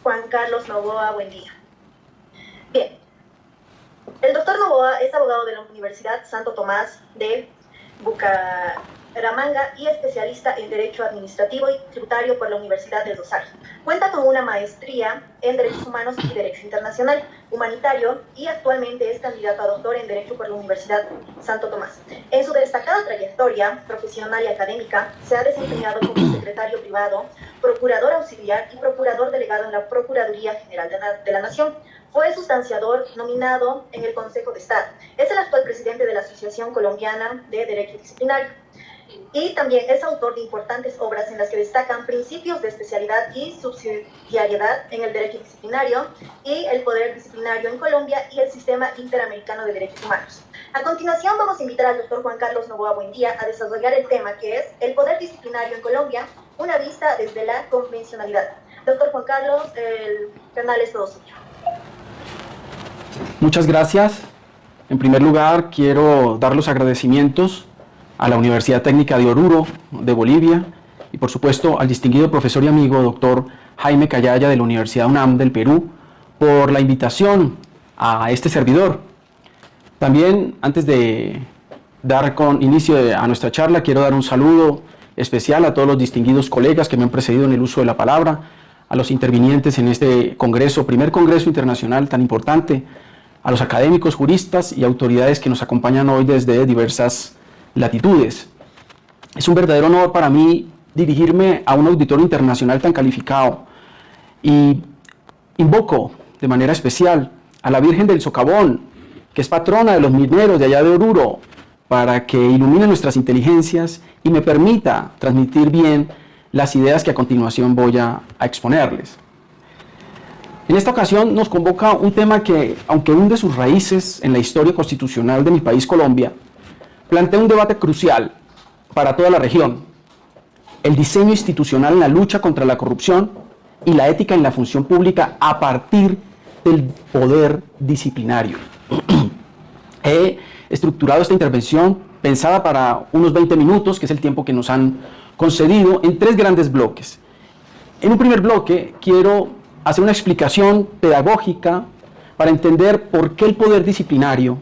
Juan Carlos Novoa, buen día. Bien, el doctor Novoa es abogado de la Universidad Santo Tomás de Bucaramanga y especialista en Derecho Administrativo y Tributario por la Universidad del Rosario. Cuenta con una maestría en Derechos Humanos y Derecho Internacional Humanitario y actualmente es candidato a doctor en Derecho por la Universidad Santo Tomás. En su destacada trayectoria profesional y académica se ha desempeñado como secretario privado, procurador auxiliar y procurador delegado en la Procuraduría General de la Nación. Fue sustanciador nominado en el Consejo de Estado. Es el actual presidente de la Asociación Colombiana de Derecho Disciplinario. Y también es autor de importantes obras en las que destacan principios de especialidad y subsidiariedad en el derecho disciplinario y el poder disciplinario en Colombia y el sistema interamericano de derechos humanos. A continuación vamos a invitar al doctor Juan Carlos Novoa Buendía a desarrollar el tema que es el poder disciplinario en Colombia, una vista desde la convencionalidad. Doctor Juan Carlos, el canal es todo suyo. Muchas gracias. En primer lugar, quiero dar los agradecimientos a la Universidad Técnica de Oruro, de Bolivia, y por supuesto al distinguido profesor y amigo doctor Jaime Callaya de la Universidad UNAM del Perú, por la invitación a este servidor. También, antes de dar inicio a nuestra charla, quiero dar un saludo especial a todos los distinguidos colegas que me han precedido en el uso de la palabra, a los intervinientes en este congreso, primer congreso internacional tan importante, a los académicos, juristas y autoridades que nos acompañan hoy desde diversas latitudes. Es un verdadero honor para mí dirigirme a un auditorio internacional tan calificado y invoco de manera especial a la Virgen del Socavón, que es patrona de los mineros de allá de Oruro, para que ilumine nuestras inteligencias y me permita transmitir bien las ideas que a continuación voy a exponerles. En esta ocasión nos convoca un tema que, aunque hunde sus raíces en la historia constitucional de mi país, Colombia, plantea un debate crucial para toda la región: el diseño institucional en la lucha contra la corrupción y la ética en la función pública a partir del poder disciplinario. He estructurado esta intervención pensada para unos 20 minutos, que es el tiempo que nos han concedido, en tres grandes bloques. En un primer bloque quiero hacer una explicación pedagógica para entender por qué el poder disciplinario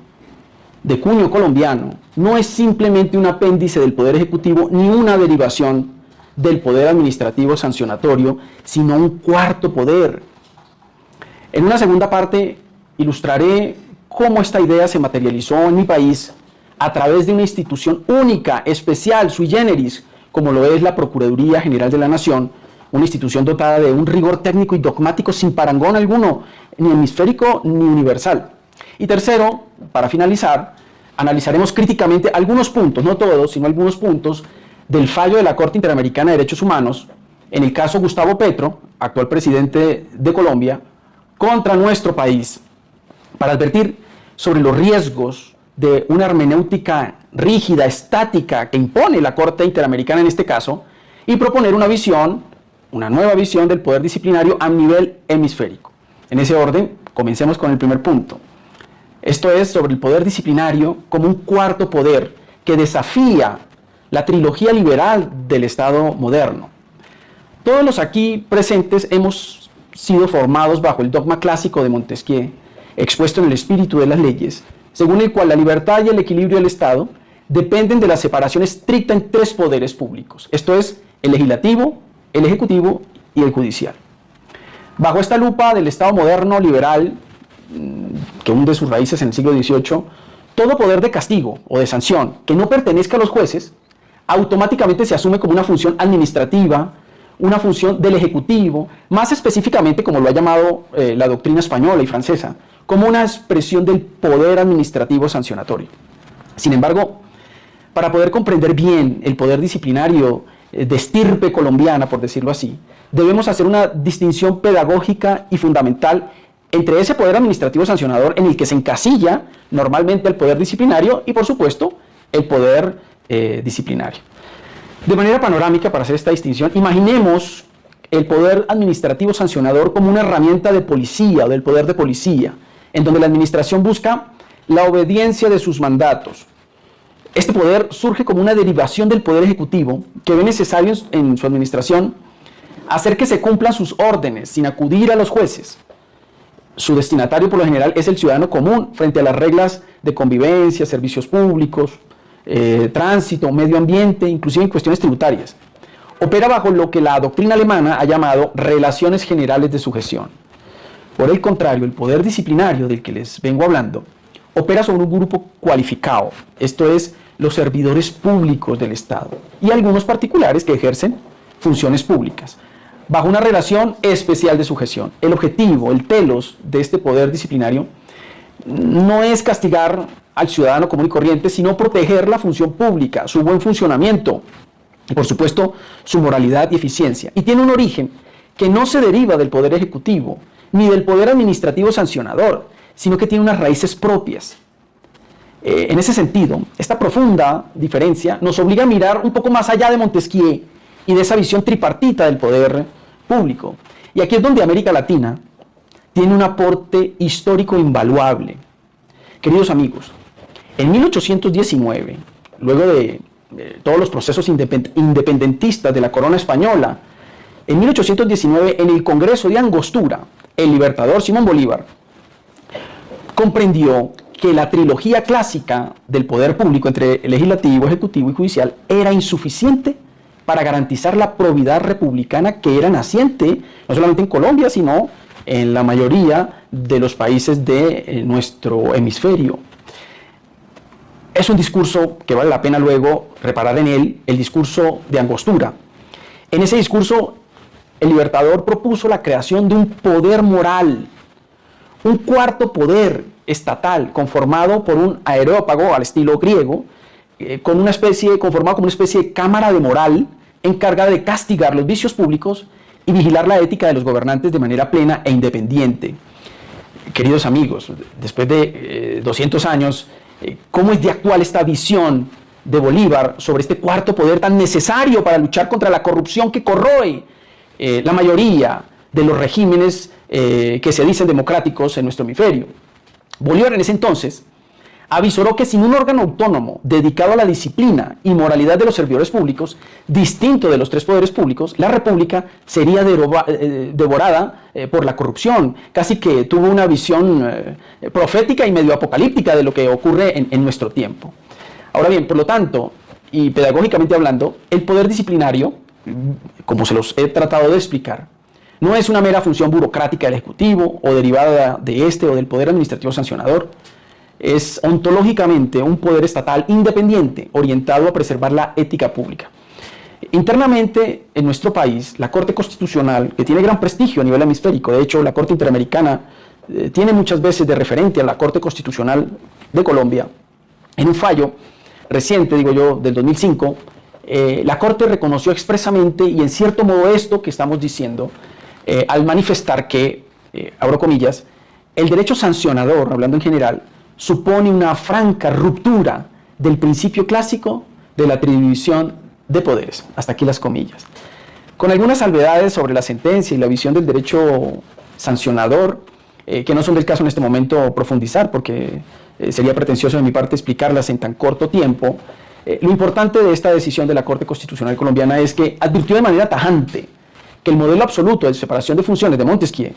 de cuño colombiano no es simplemente un apéndice del Poder Ejecutivo ni una derivación del Poder Administrativo sancionatorio, sino un cuarto poder. En una segunda parte ilustraré cómo esta idea se materializó en mi país a través de una institución única, especial, sui generis, como lo es la Procuraduría General de la Nación, una institución dotada de un rigor técnico y dogmático sin parangón alguno, ni hemisférico ni universal. Y tercero, para finalizar, analizaremos críticamente algunos puntos, no todos, sino algunos puntos del fallo de la Corte Interamericana de Derechos Humanos, en el caso Gustavo Petro, actual presidente de Colombia, contra nuestro país, para advertir sobre los riesgos de una hermenéutica rígida, estática, que impone la Corte Interamericana en este caso, y proponer una visión, una nueva visión del poder disciplinario a nivel hemisférico. En ese orden, comencemos con el primer punto. Esto es sobre el poder disciplinario como un cuarto poder que desafía la trilogía liberal del Estado moderno. Todos los aquí presentes hemos sido formados bajo el dogma clásico de Montesquieu, expuesto en el espíritu de las leyes, según el cual la libertad y el equilibrio del Estado dependen de la separación estricta en tres poderes públicos, esto es, el legislativo, el ejecutivo y el judicial. Bajo esta lupa del Estado moderno liberal, que hunde sus raíces en el siglo XVIII, todo poder de castigo o de sanción que no pertenezca a los jueces automáticamente se asume como una función administrativa, una función del Ejecutivo, más específicamente, como lo ha llamado la doctrina española y francesa, como una expresión del poder administrativo sancionatorio. Sin embargo, para poder comprender bien el poder disciplinario de estirpe colombiana, por decirlo así, debemos hacer una distinción pedagógica y fundamental entre ese poder administrativo sancionador en el que se encasilla normalmente el poder disciplinario y, por supuesto, el poder disciplinario. De manera panorámica, para hacer esta distinción, imaginemos el poder administrativo sancionador como una herramienta de policía o del poder de policía, en donde la administración busca la obediencia de sus mandatos. Este poder surge como una derivación del poder ejecutivo que ve necesario en su administración hacer que se cumplan sus órdenes sin acudir a los jueces. Su destinatario por lo general es el ciudadano común frente a las reglas de convivencia, servicios públicos, tránsito, medio ambiente, inclusive en cuestiones tributarias. Opera bajo lo que la doctrina alemana ha llamado relaciones generales de sujeción. Por el contrario, el poder disciplinario del que les vengo hablando opera sobre un grupo cualificado, esto es, los servidores públicos del Estado y algunos particulares que ejercen funciones públicas, bajo una relación especial de sujeción. El objetivo, el telos de este poder disciplinario no es castigar al ciudadano común y corriente, sino proteger la función pública, su buen funcionamiento y, por supuesto, su moralidad y eficiencia. Y tiene un origen que no se deriva del poder ejecutivo ni del poder administrativo sancionador, sino que tiene unas raíces propias. En ese sentido, esta profunda diferencia nos obliga a mirar un poco más allá de Montesquieu y de esa visión tripartita del poder público. Y aquí es donde América Latina tiene un aporte histórico invaluable. Queridos amigos, en 1819, luego de todos los procesos independentistas de la corona española, en 1819, en el Congreso de Angostura, el libertador Simón Bolívar comprendió que la trilogía clásica del poder público entre legislativo, ejecutivo y judicial era insuficiente para garantizar la probidad republicana que era naciente, no solamente en Colombia, sino en la mayoría de los países de nuestro hemisferio. Es un discurso que vale la pena luego reparar en él, el discurso de Angostura. En ese discurso, el libertador propuso la creación de un poder moral, un cuarto poder estatal conformado por un areópago al estilo griego, conformado como una especie de cámara de moral encargada de castigar los vicios públicos y vigilar la ética de los gobernantes de manera plena e independiente. Queridos amigos, después de 200 años, ¿cómo es de actual esta visión de Bolívar sobre este cuarto poder tan necesario para luchar contra la corrupción que corroe la mayoría de los regímenes que se dicen democráticos en nuestro hemisferio? Bolívar en ese entonces avisoró que sin un órgano autónomo dedicado a la disciplina y moralidad de los servidores públicos, distinto de los tres poderes públicos, la república sería devorada por la corrupción. Casi que tuvo una visión profética y medio apocalíptica de lo que ocurre en nuestro tiempo. Ahora bien, por lo tanto, y pedagógicamente hablando, el poder disciplinario, como se los he tratado de explicar, no es una mera función burocrática del Ejecutivo o derivada de este o del poder administrativo sancionador. Es ontológicamente un poder estatal independiente orientado a preservar la ética pública. Internamente, en nuestro país, la Corte Constitucional, que tiene gran prestigio a nivel hemisférico, de hecho la Corte Interamericana tiene muchas veces de referente a la Corte Constitucional de Colombia, en un fallo reciente, digo yo, del 2005, la Corte reconoció expresamente y en cierto modo esto que estamos diciendo, al manifestar que, abro comillas, el derecho sancionador, hablando en general, supone una franca ruptura del principio clásico de la división de poderes. Hasta aquí las comillas. Con algunas salvedades sobre la sentencia y la visión del derecho sancionador, que no son del caso en este momento profundizar, porque sería pretencioso de mi parte explicarlas en tan corto tiempo. Lo importante de esta decisión de la Corte Constitucional colombiana es que advirtió de manera tajante que el modelo absoluto de separación de funciones de Montesquieu,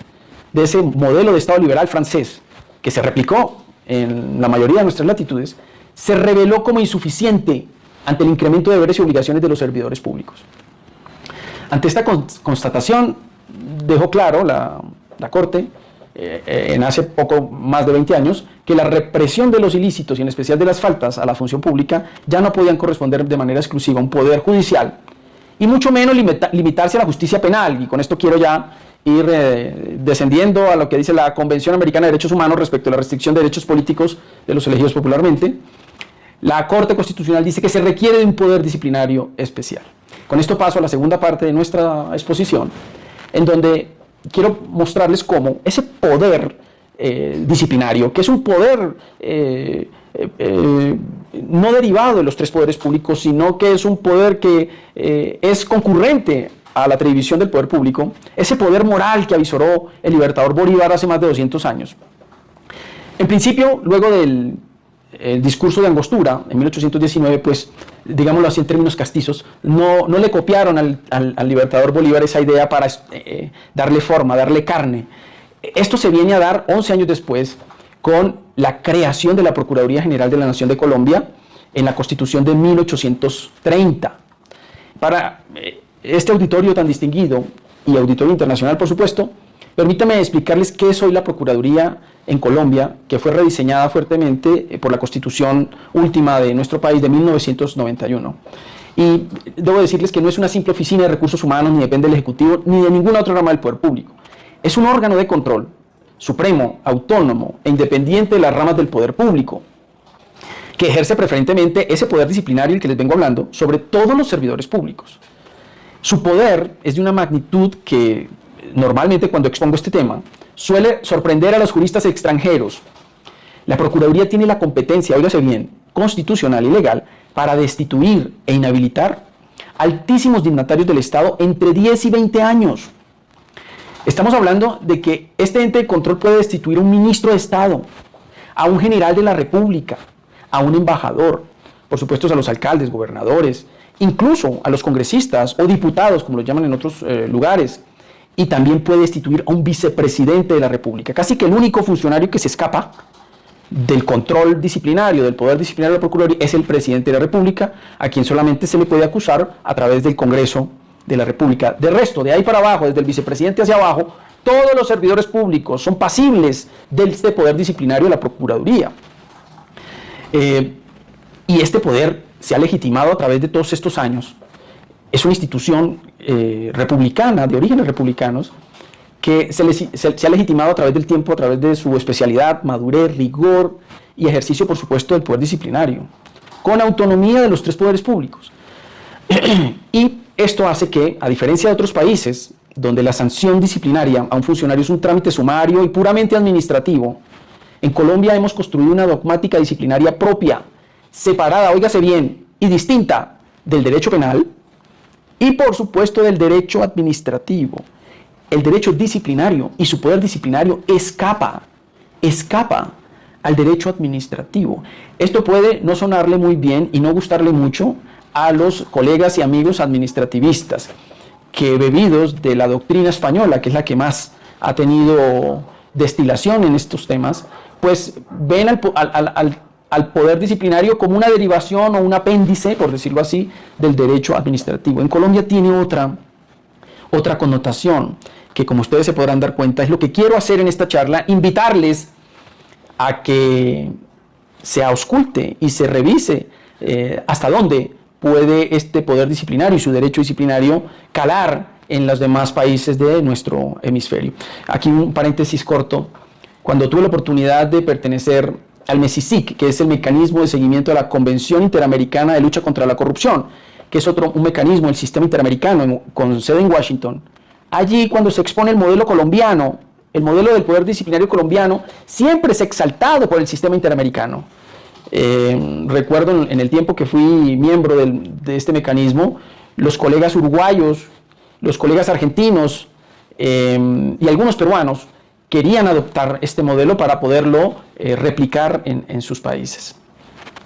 de ese modelo de Estado liberal francés, que se replicó en la mayoría de nuestras latitudes, se reveló como insuficiente ante el incremento de deberes y obligaciones de los servidores públicos. Ante esta constatación, dejó claro la Corte, en hace poco más de 20 años, que la represión de los ilícitos y en especial de las faltas a la función pública ya no podían corresponder de manera exclusiva a un poder judicial y mucho menos limitarse a la justicia penal. Y con esto quiero ya ir descendiendo a lo que dice la Convención Americana de Derechos Humanos respecto a la restricción de derechos políticos de los elegidos popularmente. La Corte Constitucional dice que se requiere de un poder disciplinario especial. Con esto paso a la segunda parte de nuestra exposición, en donde quiero mostrarles cómo ese poder disciplinario, que es un poder no derivado de los tres poderes públicos, sino que es un poder que es concurrente a la división del poder público, ese poder moral que avisoró el libertador Bolívar hace más de 200 años. En principio, luego del el discurso de Angostura en 1819, pues, digámoslo así en términos castizos, no le copiaron al libertador Bolívar esa idea para darle forma, darle carne. Esto se viene a dar 11 años después con la creación de la Procuraduría General de la Nación de Colombia en la Constitución de 1830. Para este auditorio tan distinguido y auditorio internacional, por supuesto, permítame explicarles qué es hoy la Procuraduría en Colombia, que fue rediseñada fuertemente por la Constitución última de nuestro país de 1991. Y debo decirles que no es una simple oficina de recursos humanos, ni depende del Ejecutivo, ni de ninguna otra rama del poder público. Es un órgano de control supremo, autónomo e independiente de las ramas del poder público, que ejerce preferentemente ese poder disciplinario del que les vengo hablando sobre todos los servidores públicos. Su poder es de una magnitud que normalmente cuando expongo este tema suele sorprender a los juristas extranjeros. La Procuraduría tiene la competencia, óigase bien, constitucional y legal para destituir e inhabilitar altísimos dignatarios del Estado entre 10 y 20 años. Estamos hablando de que este ente de control puede destituir a un ministro de Estado, a un general de la República, a un embajador, por supuesto a los alcaldes, gobernadores, incluso a los congresistas o diputados, como los llaman en otros lugares, y también puede destituir a un vicepresidente de la República. Casi que el único funcionario que se escapa del control disciplinario, del poder disciplinario de la Procuraduría, es el presidente de la República, a quien solamente se le puede acusar a través del Congreso de la República. De resto, de ahí para abajo, desde el vicepresidente hacia abajo, todos los servidores públicos son pasibles de este poder disciplinario de la Procuraduría. Y este poder se ha legitimado a través de todos estos años. Es una institución republicana, de orígenes republicanos, que se ha legitimado a través del tiempo, a través de su especialidad, madurez, rigor y ejercicio, por supuesto, del poder disciplinario, con autonomía de los tres poderes públicos. Y esto hace que, a diferencia de otros países, donde la sanción disciplinaria a un funcionario es un trámite sumario y puramente administrativo, en Colombia hemos construido una dogmática disciplinaria propia, separada, óigase bien, y distinta del derecho penal y, por supuesto, del derecho administrativo. El derecho disciplinario y su poder disciplinario escapa al derecho administrativo. Esto puede no sonarle muy bien y no gustarle mucho a los colegas y amigos administrativistas, que bebidos de la doctrina española, que es la que más ha tenido destilación en estos temas, pues ven al poder disciplinario como una derivación o un apéndice, por decirlo así, del derecho administrativo. En Colombia tiene otra connotación, que como ustedes se podrán dar cuenta, es lo que quiero hacer en esta charla, invitarles a que se ausculte y se revise hasta dónde puede este poder disciplinario y su derecho disciplinario calar en los demás países de nuestro hemisferio. Aquí un paréntesis corto. Cuando tuve la oportunidad de pertenecer al MESICIC, que es el mecanismo de seguimiento de la Convención Interamericana de Lucha contra la Corrupción, que es un mecanismo del sistema interamericano con sede en Washington, allí cuando se expone el modelo colombiano, el modelo del poder disciplinario colombiano, siempre es exaltado por el sistema interamericano. Recuerdo en el tiempo que fui miembro de este mecanismo, los colegas uruguayos, los colegas argentinos y algunos peruanos querían adoptar este modelo para poderlo replicar en sus países.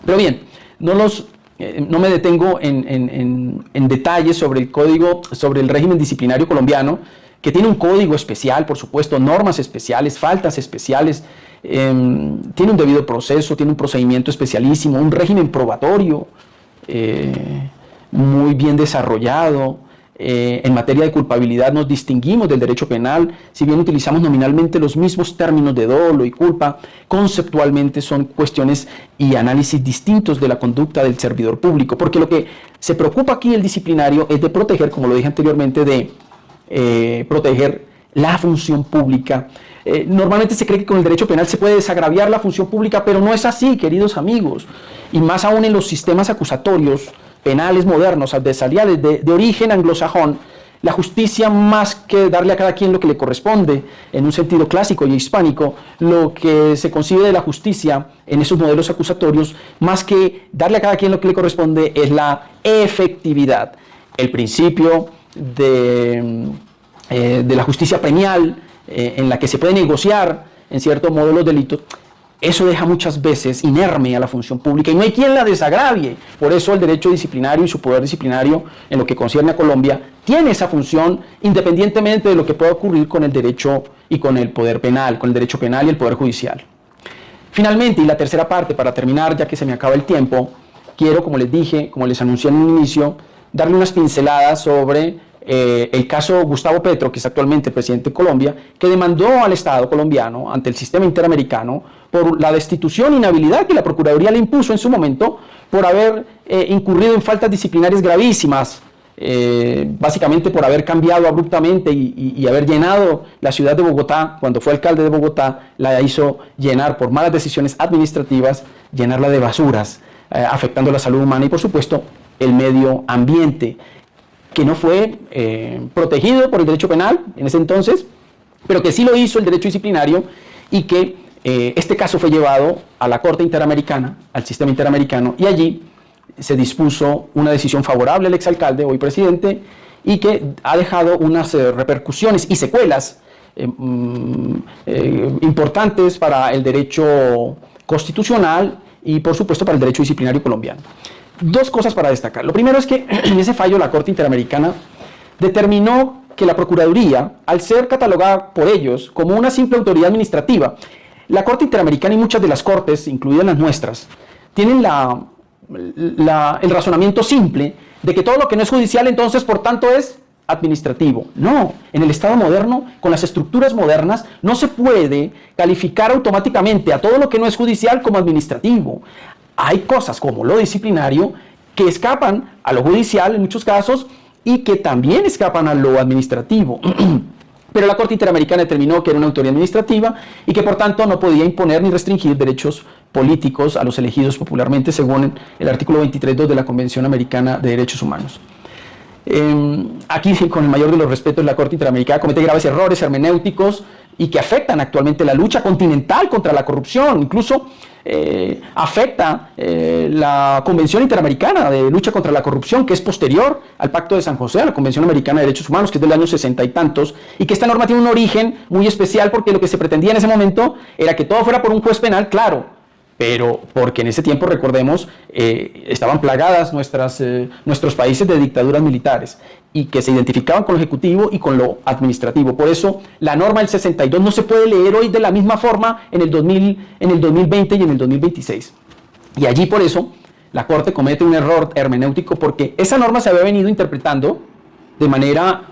Pero bien, no me detengo en detalles sobre el código, sobre el régimen disciplinario colombiano, que tiene un código especial, por supuesto, normas especiales, faltas especiales, tiene un debido proceso, tiene un procedimiento especialísimo, un régimen probatorio muy bien desarrollado. En materia de culpabilidad nos distinguimos del derecho penal, si bien utilizamos nominalmente los mismos términos de dolo y culpa, conceptualmente son cuestiones y análisis distintos de la conducta del servidor público, porque lo que se preocupa aquí el disciplinario es de proteger, como lo dije anteriormente, de proteger la función pública. Normalmente se cree que con el derecho penal se puede desagraviar la función pública, pero no es así, queridos amigos, y más aún en los sistemas acusatorios penales modernos, adversariales, de origen anglosajón. La justicia, más que darle a cada quien lo que le corresponde, en un sentido clásico y hispánico, lo que se concibe de la justicia en esos modelos acusatorios, más que darle a cada quien lo que le corresponde, es la efectividad. El principio de la justicia premial, en la que se puede negociar, en cierto modo, los delitos, eso deja muchas veces inerme a la función pública y no hay quien la desagravie. Por eso el derecho disciplinario y su poder disciplinario en lo que concierne a Colombia tiene esa función independientemente de lo que pueda ocurrir con el derecho y con el poder penal, con el derecho penal y el poder judicial. Finalmente, y la tercera parte, para terminar, ya que se me acaba el tiempo, quiero, como les dije, como les anuncié en un inicio, darle unas pinceladas sobre el caso Gustavo Petro, que es actualmente presidente de Colombia, que demandó al Estado colombiano ante el sistema interamericano por la destitución e inhabilidad que la Procuraduría le impuso en su momento por haber incurrido en faltas disciplinarias gravísimas, básicamente por haber cambiado abruptamente y haber llenado la ciudad de Bogotá, cuando fue alcalde de Bogotá, la hizo llenar por malas decisiones administrativas, llenarla de basuras, afectando la salud humana y por supuesto el medio ambiente, que no fue protegido por el derecho penal en ese entonces, pero que sí lo hizo el derecho disciplinario y que este caso fue llevado a la Corte Interamericana, al sistema interamericano, y allí se dispuso una decisión favorable al exalcalde, hoy presidente, y que ha dejado unas repercusiones y secuelas importantes para el derecho constitucional y por supuesto para el derecho disciplinario colombiano. Dos cosas para destacar. Lo primero es que en ese fallo la Corte Interamericana determinó que la Procuraduría, al ser catalogada por ellos como una simple autoridad administrativa, la Corte Interamericana y muchas de las cortes, incluidas las nuestras, tienen el razonamiento simple de que todo lo que no es judicial entonces por tanto es administrativo. No, en el Estado moderno, con las estructuras modernas, no se puede calificar automáticamente a todo lo que no es judicial como administrativo. Hay cosas como lo disciplinario que escapan a lo judicial en muchos casos y que también escapan a lo administrativo. Pero la Corte Interamericana determinó que era una autoridad administrativa y que por tanto no podía imponer ni restringir derechos políticos a los elegidos popularmente según el artículo 23.2 de la Convención Americana de Derechos Humanos. Aquí, con el mayor de los respetos, la Corte Interamericana comete graves errores hermenéuticos y que afectan actualmente la lucha continental contra la corrupción, incluso afecta la Convención Interamericana de Lucha contra la Corrupción, que es posterior al Pacto de San José, a la Convención Americana de Derechos Humanos, que es del año 60 y tantos, y que esta norma tiene un origen muy especial porque lo que se pretendía en ese momento era que todo fuera por un juez penal, claro, pero porque en ese tiempo, recordemos, estaban plagadas nuestros países de dictaduras militares y que se identificaban con lo ejecutivo y con lo administrativo. Por eso la norma del 62 no se puede leer hoy de la misma forma en el 2020 y en el 2026. Y allí por eso la Corte comete un error hermenéutico porque esa norma se había venido interpretando de manera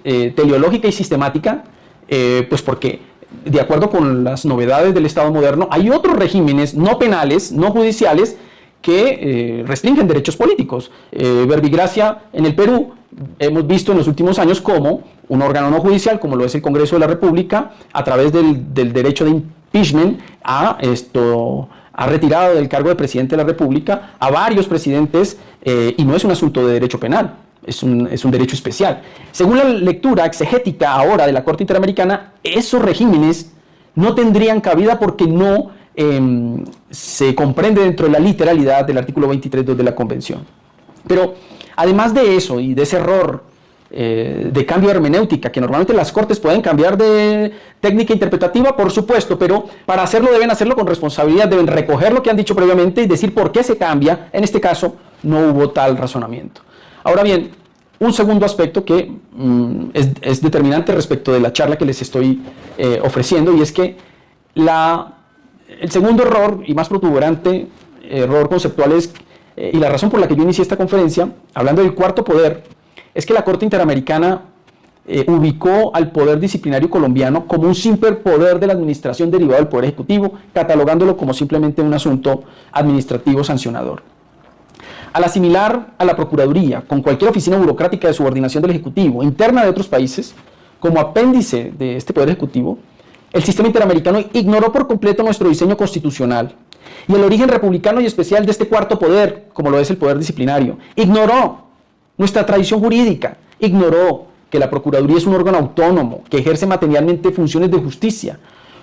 teleológica y sistemática, pues porque de acuerdo con las novedades del Estado moderno, hay otros regímenes no penales, no judiciales, que restringen derechos políticos. Verbigracia en el Perú, hemos visto en los últimos años cómo un órgano no judicial, como lo es el Congreso de la República, a través del derecho de impeachment, ha retirado del cargo de presidente de la República a varios presidentes, y no es un asunto de derecho penal. Es un derecho especial. Según la lectura exegética ahora de la Corte Interamericana, esos regímenes no tendrían cabida porque no se comprende dentro de la literalidad del artículo 23.2 de la Convención. Pero además de eso y de ese error de cambio de hermenéutica, que normalmente las Cortes pueden cambiar de técnica interpretativa, por supuesto, pero para hacerlo deben hacerlo con responsabilidad, deben recoger lo que han dicho previamente y decir por qué se cambia. En este caso no hubo tal razonamiento. Ahora bien, un segundo aspecto que es determinante respecto de la charla que les estoy ofreciendo, y es que el segundo error y más protuberante error conceptual es, y la razón por la que yo inicié esta conferencia, hablando del cuarto poder, es que la Corte Interamericana ubicó al poder disciplinario colombiano como un simple poder de la administración derivado del poder ejecutivo, catalogándolo como simplemente un asunto administrativo sancionador. Al asimilar a la Procuraduría con cualquier oficina burocrática de subordinación del Ejecutivo, interna de otros países, como apéndice de este Poder Ejecutivo, el sistema interamericano ignoró por completo nuestro diseño constitucional y el origen republicano y especial de este cuarto poder, como lo es el poder disciplinario. Ignoró nuestra tradición jurídica, ignoró que la Procuraduría es un órgano autónomo que ejerce materialmente funciones de justicia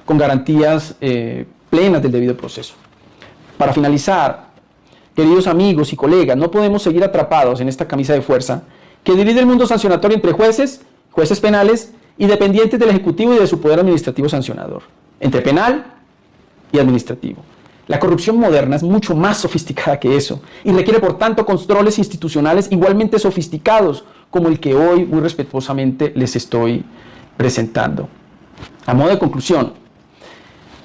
con garantías plenas del debido proceso. Para finalizar, queridos amigos y colegas, no podemos seguir atrapados en esta camisa de fuerza que divide el mundo sancionatorio entre jueces penales y dependientes del Ejecutivo y de su poder administrativo sancionador. Entre penal y administrativo. La corrupción moderna es mucho más sofisticada que eso y requiere, por tanto, controles institucionales igualmente sofisticados como el que hoy muy respetuosamente les estoy presentando. A modo de conclusión,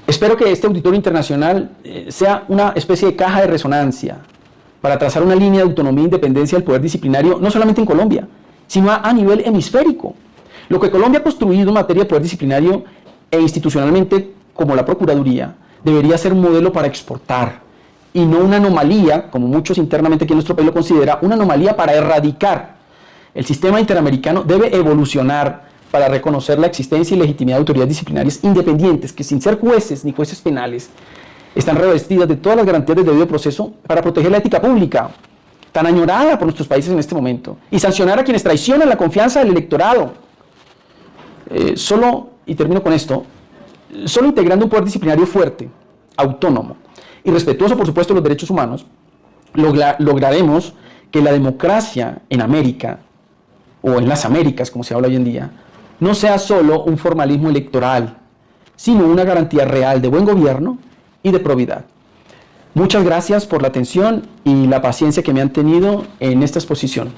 espero que este auditorio internacional sea una especie de caja de resonancia para trazar una línea de autonomía e independencia del poder disciplinario, no solamente en Colombia, sino a nivel hemisférico. Lo que Colombia ha construido en materia de poder disciplinario e institucionalmente, como la Procuraduría, debería ser un modelo para exportar y no una anomalía, como muchos internamente aquí en nuestro país lo considera, una anomalía para erradicar. El sistema interamericano debe evolucionar para reconocer la existencia y legitimidad de autoridades disciplinarias independientes que, sin ser jueces ni jueces penales, están revestidas de todas las garantías del debido proceso para proteger la ética pública, tan añorada por nuestros países en este momento, y sancionar a quienes traicionan la confianza del electorado. Y termino con esto, solo integrando un poder disciplinario fuerte, autónomo y respetuoso, por supuesto, de los derechos humanos, lograremos que la democracia en América, o en las Américas, como se habla hoy en día, no sea solo un formalismo electoral, sino una garantía real de buen gobierno y de probidad. Muchas gracias por la atención y la paciencia que me han tenido en esta exposición.